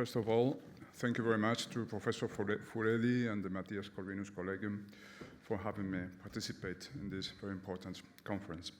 First of all, thank you very much to Professor Furedi and the Matthias Corvinus Collegium for having me participate in this very important conference.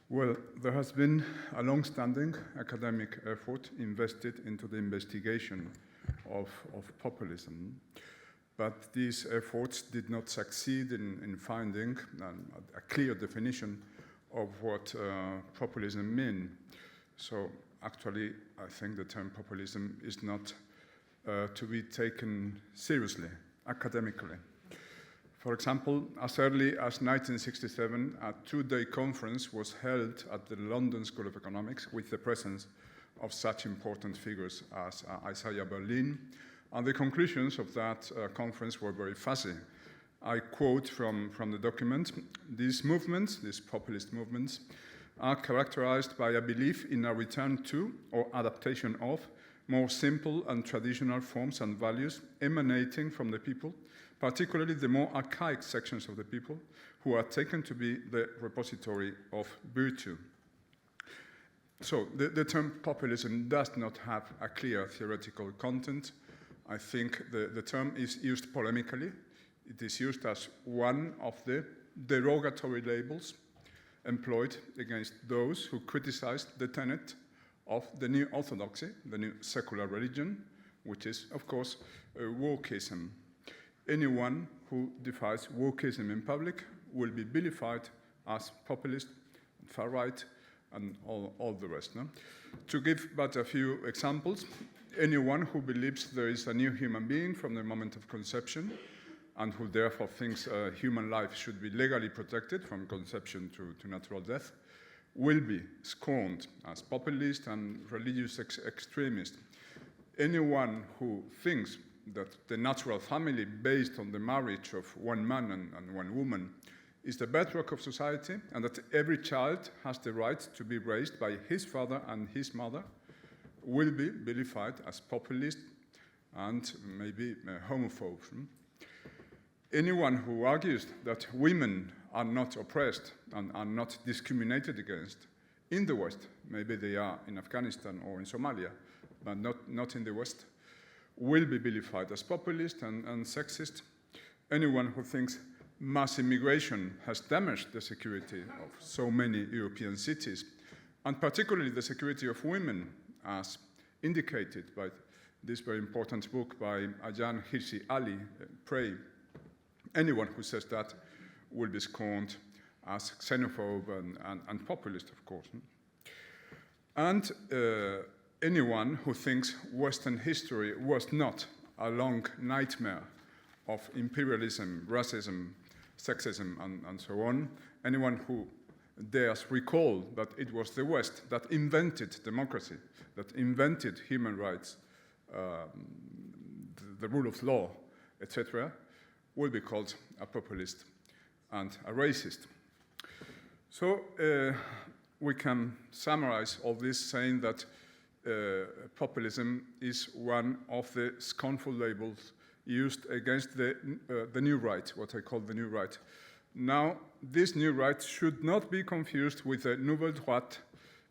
Well, there has been a long-standing academic effort invested into the investigation of populism, but these efforts did not succeed in finding a clear definition of what populism means. So actually, I think the term populism is not to be taken seriously, academically. For example, as early as 1967, a two-day conference was held at the London School of Economics with the presence of such important figures as Isaiah Berlin, and the conclusions of that conference were very fuzzy. I quote from the document: "These movements, these populist movements, are characterized by a belief in a return to or adaptation of more simple and traditional forms and values emanating from the people, particularly the more archaic sections of the people who are taken to be the repository of virtue." So the term populism does not have a clear theoretical content. I think the term is used polemically. It is used as one of the derogatory labels employed against those who criticized the tenet of the new orthodoxy, the new secular religion, which is, of course, wokeism. Anyone who defies wokeism in public will be vilified as populist, far-right, and all the rest. No? To give but a few examples, anyone who believes there is a new human being from the moment of conception and who therefore thinks human life should be legally protected from conception to natural death will be scorned as populist and religious extremist. Anyone who thinks that the natural family based on the marriage of one man and one woman is the bedrock of society and that every child has the right to be raised by his father and his mother will be vilified as populist and maybe homophobe. Anyone who argues that women are not oppressed and are not discriminated against in the West, maybe they are in Afghanistan or in Somalia, but not in the West, will be vilified as populist and sexist. Anyone who thinks mass immigration has damaged the security of so many European cities, and particularly the security of women, as indicated by this very important book by Ayan Hirsi Ali, Prey. Anyone who says that will be scorned as xenophobe and populist, of course. And anyone who thinks Western history was not a long nightmare of imperialism, racism, sexism, and so on, anyone who dares recall that it was the West that invented democracy, that invented human rights, the rule of law, etc., will be called a populist and a racist. So we can summarize all this saying that populism is one of the scornful labels used against the new right, what I call the new right. Now, this new right should not be confused with the Nouvelle Droite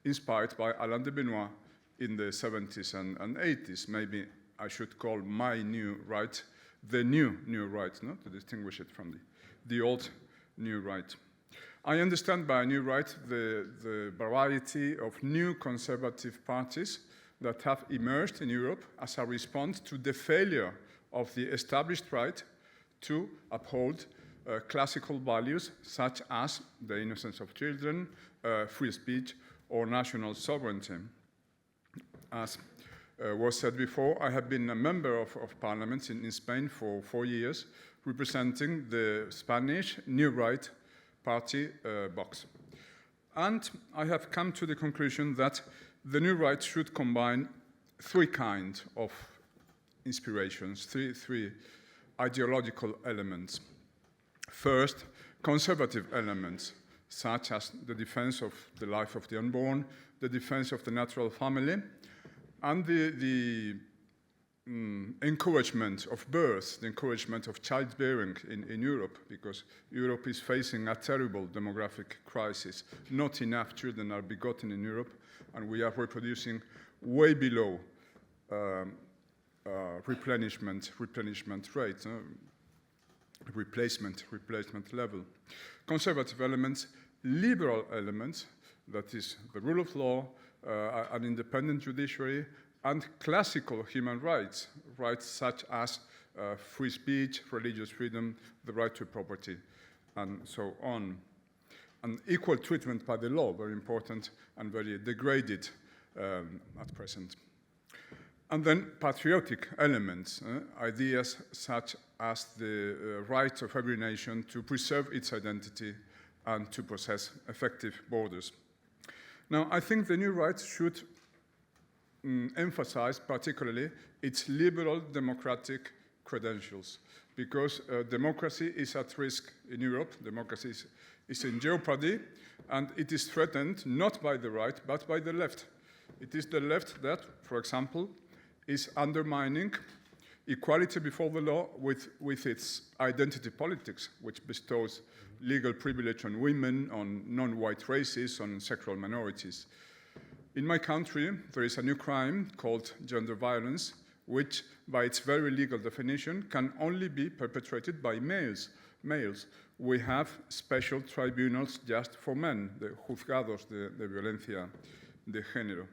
inspired by Alain de Benoit in the 70s and 80s. Maybe I should call my new right the new right, no? To distinguish it from the old new right. I understand by new right the variety of new conservative parties that have emerged in Europe as a response to the failure of the established right to uphold classical values such as the innocence of children, free speech, or national sovereignty. As was said before, I have been a member of parliament in Spain for 4 years, representing the Spanish New Right party box. And I have come to the conclusion that the New Right should combine three kinds of inspirations, three ideological elements. First, conservative elements, such as the defense of the life of the unborn, the defense of the natural family, and the encouragement of birth, the encouragement of childbearing in Europe, because Europe is facing a terrible demographic crisis. Not enough children are begotten in Europe, and we are reproducing way below replenishment rate, replacement level. Conservative elements, liberal elements, that is the rule of law, an independent judiciary, and classical human rights, rights such as free speech, religious freedom, the right to property, and so on. And equal treatment by the law, very important and very degraded at present. And then patriotic elements, ideas such as the right of every nation to preserve its identity and to possess effective borders. Now, I think the new right should emphasize particularly its liberal democratic credentials, because democracy is at risk in Europe. Democracy is in jeopardy, and it is threatened not by the right, but by the left. It is the left that, for example, is undermining equality before the law with its identity politics, which bestows legal privilege on women, on non-white races, on sexual minorities. In my country, there is a new crime called gender violence, which, by its very legal definition, can only be perpetrated by males. We have special tribunals just for men, the juzgados de violencia de género.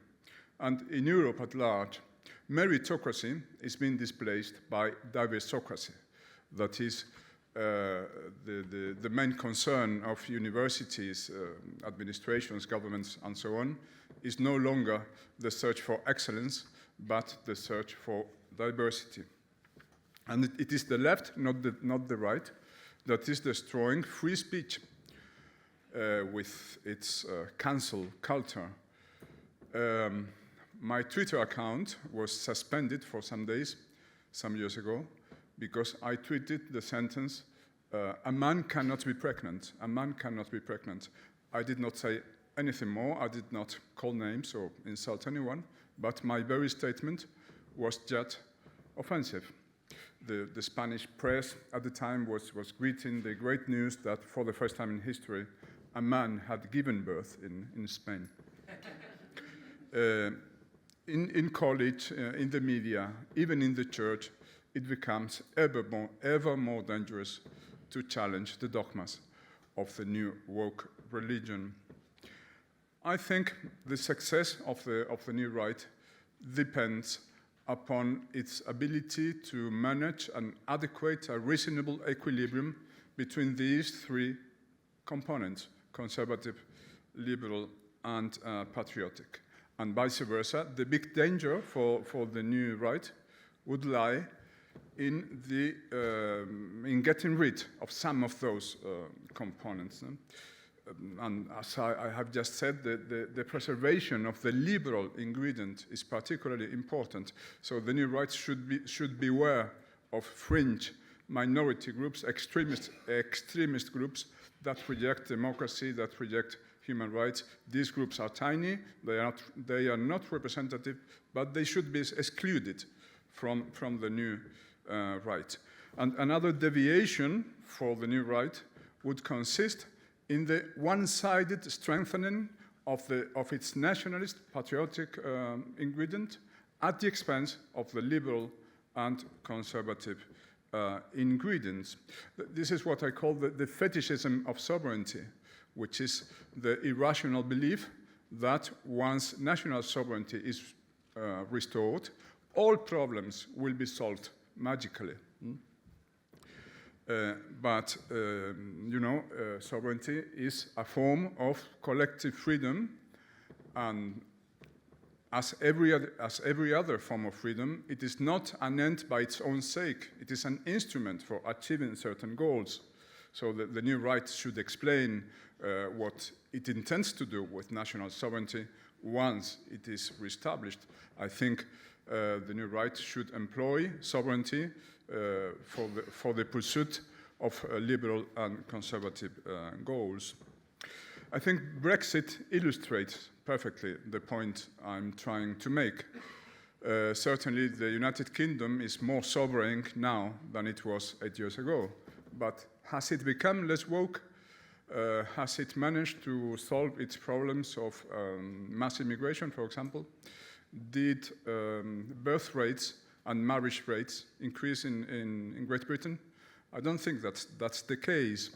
And in Europe at large, meritocracy is being displaced by diversocracy. That is the main concern of universities, administrations, governments, and so on, is no longer the search for excellence, but the search for diversity. And it is the left, not the right, that is destroying free speech with its cancel culture. My Twitter account was suspended for some days, some years ago, because I tweeted the sentence, a man cannot be pregnant. A man cannot be pregnant. I did not say anything more. I did not call names or insult anyone, but my very statement was just offensive. The Spanish press at the time was greeting the great news that for the first time in history, a man had given birth in Spain. In college, in the media, even in the church, it becomes ever more dangerous to challenge the dogmas of the new woke religion. I think the success of the new right depends upon its ability to manage an adequate, a reasonable equilibrium between these three components, conservative, liberal, and patriotic. And vice versa, the big danger for the new right would lie in getting rid of some of those components. And as I have just said, the preservation of the liberal ingredient is particularly important. So the new right should beware of fringe minority groups, extremist groups that reject democracy, that reject human rights. These groups are tiny, they are not representative, but they should be excluded from the new right. And another deviation for the new right would consist in the one-sided strengthening of its nationalist, patriotic ingredient at the expense of the liberal and conservative ingredients. This is what I call the fetishism of sovereignty, which is the irrational belief that once national sovereignty is restored, all problems will be solved magically. But sovereignty is a form of collective freedom, and as every other form of freedom, it is not an end by its own sake. It is an instrument for achieving certain goals. So the new right should explain what it intends to do with national sovereignty once it is reestablished. I think the new right should employ sovereignty for the pursuit of liberal and conservative goals. I think Brexit illustrates perfectly the point I'm trying to make. Certainly, the United Kingdom is more sovereign now than it was 8 years ago. But has it become less woke? Has it managed to solve its problems of mass immigration, for example? Did birth rates and marriage rates increase in Great Britain? I don't think that's the case,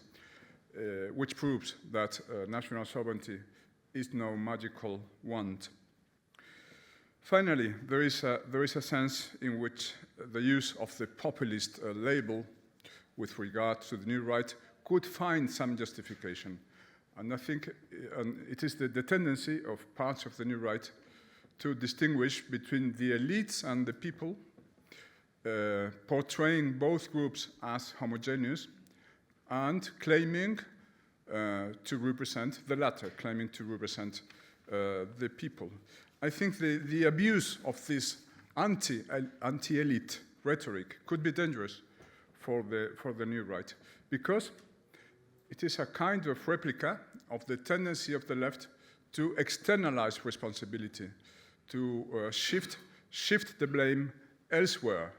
which proves that national sovereignty is no magical wand. Finally, there is a sense in which the use of the populist label with regard to the new right could find some justification. And I think it is the tendency of parts of the new right to distinguish between the elites and the people, portraying both groups as homogeneous and claiming to represent the latter, claiming to represent the people. I think the abuse of this anti-elite rhetoric could be dangerous for the new right, because it is a kind of replica of the tendency of the left to externalize responsibility, to shift the blame elsewhere.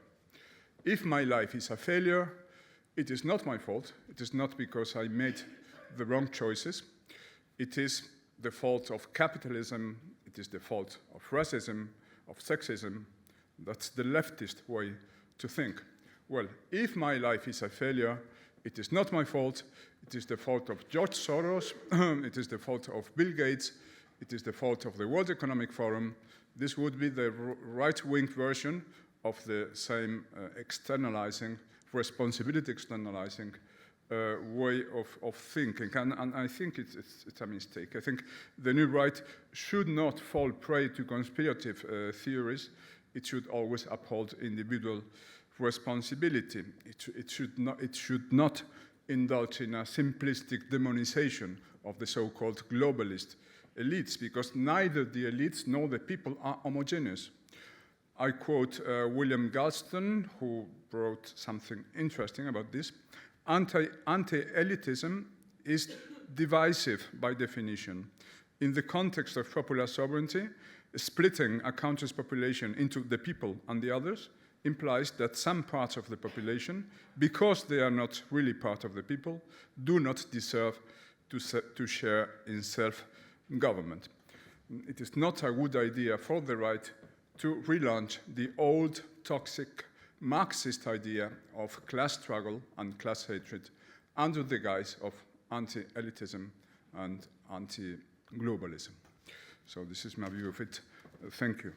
If my life is a failure, it is not my fault. It is not because I made the wrong choices. It is the fault of capitalism. It is the fault of racism, of sexism. That's the leftist way to think. Well, if my life is a failure, it is not my fault. It is the fault of George Soros. It is the fault of Bill Gates. It is the fault of the World Economic Forum. This would be the right-wing version of the same externalizing, responsibility externalizing way of thinking. And I think it's a mistake. I think the new right should not fall prey to conspirative theories. It should always uphold individual responsibility. It should not indulge in a simplistic demonization of the so-called globalist elites, because neither the elites nor the people are homogeneous. I quote William Galston, who wrote something interesting about this. Anti-elitism is divisive by definition. In the context of popular sovereignty, splitting a country's population into the people and the others implies that some parts of the population, because they are not really part of the people, do not deserve to share in self-government. It is not a good idea for the right to relaunch the old, toxic, Marxist idea of class struggle and class hatred under the guise of anti-elitism and anti-globalism. So this is my view of it. Thank you.